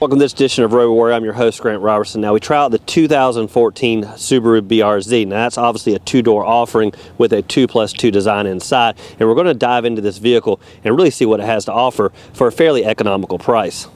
Welcome to this edition of Road Warrior. I'm your host, Grant Roberson. Now, we try out the 2014 Subaru BRZ. Now, that's obviously a two-door offering with a 2+2 design inside, and we're going to dive into this vehicle and really see what it has to offer for a fairly economical price.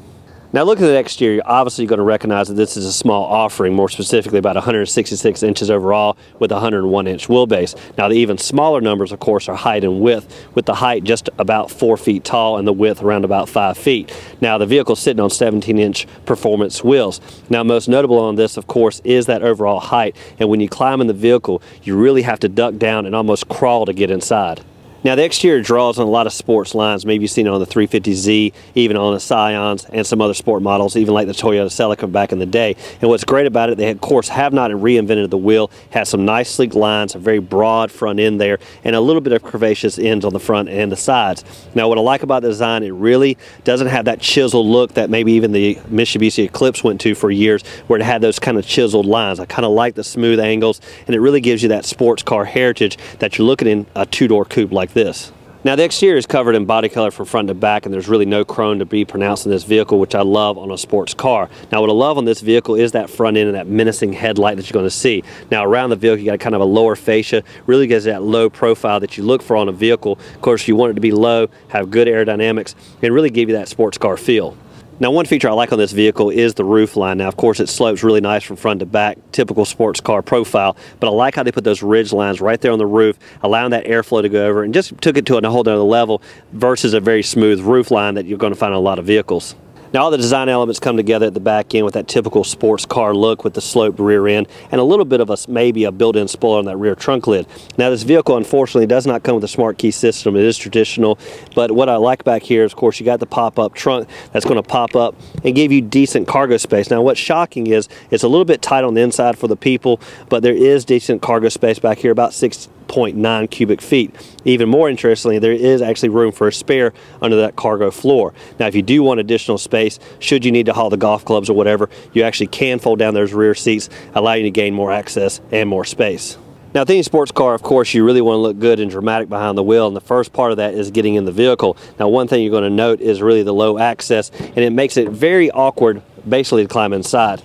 Now, looking at the exterior, obviously you're going to recognize that this is a small offering, more specifically about 166 inches overall with a 101-inch wheelbase. Now, the even smaller numbers, of course, are height and width, with the height just about 4 feet tall and the width around about 5 feet. Now, the vehicle's sitting on 17-inch performance wheels. Now, most notable on this, of course, is that overall height, and when you climb in the vehicle, you really have to duck down and almost crawl to get inside. Now, the exterior draws on a lot of sports lines. Maybe you've seen it on the 350Z, even on the Scions and some other sport models, even like the Toyota Celica back in the day. And what's great about it, they of course have not reinvented the wheel. Has some nice sleek lines, a very broad front end there, and a little bit of curvaceous ends on the front and the sides. Now, what I like about the design, it really doesn't have that chiseled look that maybe even the Mitsubishi Eclipse went to for years, where it had those kind of chiseled lines. I kind of like the smooth angles, and it really gives you that sports car heritage that you're looking in a two-door coupe like this. Now, the exterior is covered in body color from front to back, and there's really no chrome to be pronounced in this vehicle, which I love on a sports car. Now, what I love on this vehicle is that front end and that menacing headlight that you're going to see. Now, around the vehicle, you got kind of a lower fascia, really gives that low profile that you look for on a vehicle. Of course, you want it to be low, have good aerodynamics, and really give you that sports car feel. Now, one feature I like on this vehicle is the roof line. Now, of course, it slopes really nice from front to back, typical sports car profile, but I like how they put those ridge lines right there on the roof, allowing that airflow to go over, and just took it to a whole other level versus a very smooth roof line that you're going to find on a lot of vehicles. Now, all the design elements come together at the back end with that typical sports car look with the sloped rear end and a little bit of maybe a built-in spoiler on that rear trunk lid. Now, this vehicle, unfortunately, does not come with a smart key system. It is traditional, but what I like back here is, of course, you got the pop-up trunk that's going to pop up and give you decent cargo space. Now, what's shocking is it's a little bit tight on the inside for the people, but there is decent cargo space back here, about 6.9 cubic feet. Even more interestingly, there is actually room for a spare under that cargo floor. Now, if you do want additional space, should you need to haul the golf clubs or whatever, you actually can fold down those rear seats, allow you to gain more access and more space. Now, with any sports car, of course, you really want to look good and dramatic behind the wheel, and the first part of that is getting in the vehicle. Now, one thing you're going to note is really the low access, and it makes it very awkward basically to climb inside.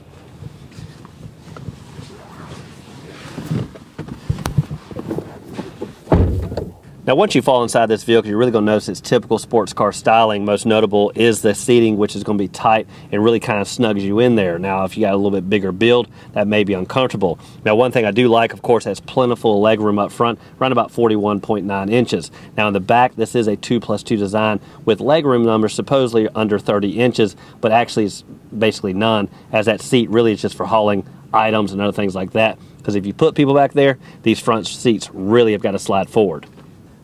Now, once you fall inside this vehicle, you're really going to notice its typical sports car styling. Most notable is the seating, which is going to be tight and really kind of snugs you in there. Now, if you got a little bit bigger build, that may be uncomfortable. Now, one thing I do like, of course, has plentiful legroom up front, around about 41.9 inches. Now, in the back, this is a 2+2 design with legroom numbers supposedly under 30 inches, but actually it's basically none, as that seat really is just for hauling items and other things like that. Because if you put people back there, these front seats really have got to slide forward.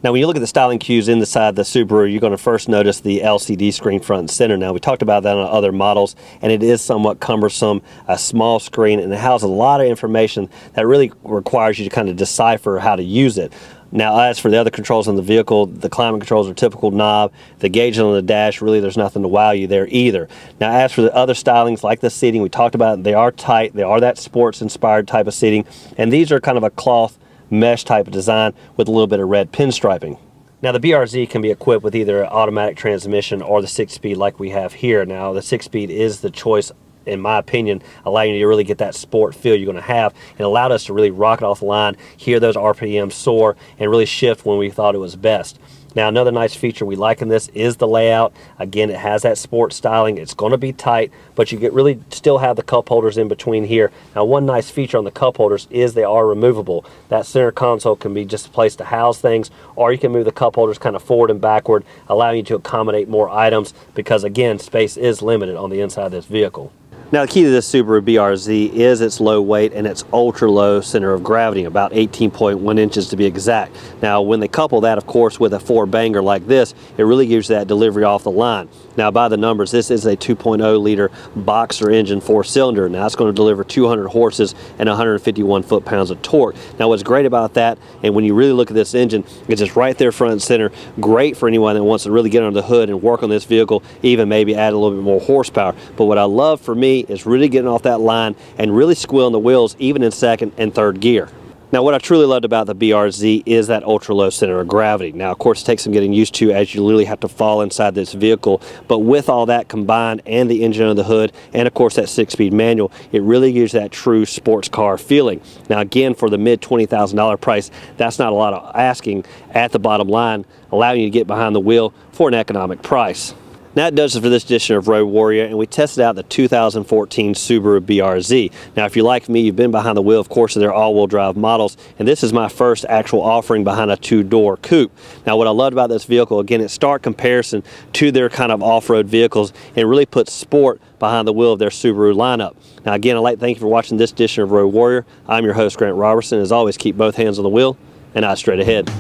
Now, when you look at the styling cues inside the Subaru, you're going to first notice the LCD screen front and center. Now, we talked about that on other models, and it is somewhat cumbersome, a small screen, and it has a lot of information that really requires you to kind of decipher how to use it. Now, as for the other controls on the vehicle, the climate controls are typical knob. The gauge on the dash, really there's nothing to wow you there either. Now, as for the other stylings like the seating, we talked about it, they are tight, they are that sports inspired type of seating, and these are kind of a cloth mesh type of design with a little bit of red pinstriping. Now, the BRZ can be equipped with either an automatic transmission or the 6-speed like we have here. Now, the 6-speed is the choice, in my opinion, allowing you to really get that sport feel you're going to have, and allowed us to really rock it off the line, hear those RPMs soar, and really shift when we thought it was best. Now, another nice feature we like in this is the layout. Again, it has that sport styling. It's going to be tight, but you really still have the cup holders in between here. Now, one nice feature on the cup holders is they are removable. That center console can be just a place to house things, or you can move the cup holders kind of forward and backward, allowing you to accommodate more items because, again, space is limited on the inside of this vehicle. Now, the key to this Subaru BRZ is its low weight and its ultra low center of gravity, about 18.1 inches to be exact. Now, when they couple that, of course, with a 4-banger like this, it really gives you that delivery off the line. Now, by the numbers, this is a 2.0 liter boxer engine 4-cylinder. Now, it's going to deliver 200 horses and 151 foot-pounds of torque. Now, what's great about that, and when you really look at this engine, it's just right there front and center. Great for anyone that wants to really get under the hood and work on this vehicle, even maybe add a little bit more horsepower. But what I love for me is really getting off that line and really squealing the wheels even in second and third gear. Now, what I truly loved about the BRZ is that ultra-low center of gravity. Now, of course, it takes some getting used to, as you literally have to fall inside this vehicle. But with all that combined, and the engine under the hood, and of course that 6-speed manual, it really gives that true sports car feeling. Now, again, for the mid $20,000 price, that's not a lot of asking at the bottom line, allowing you to get behind the wheel for an economic price. That does it for this edition of Road Warrior, and we tested out the 2014 Subaru BRZ. Now, if you're like me, you've been behind the wheel, of course, of their all-wheel drive models, and this is my first actual offering behind a two-door coupe. Now, what I loved about this vehicle, again, it's stark comparison to their kind of off-road vehicles, and really puts sport behind the wheel of their Subaru lineup. Now, again, I'd like to thank you for watching this edition of Road Warrior. I'm your host, Grant Roberson. As always, keep both hands on the wheel and eyes straight ahead.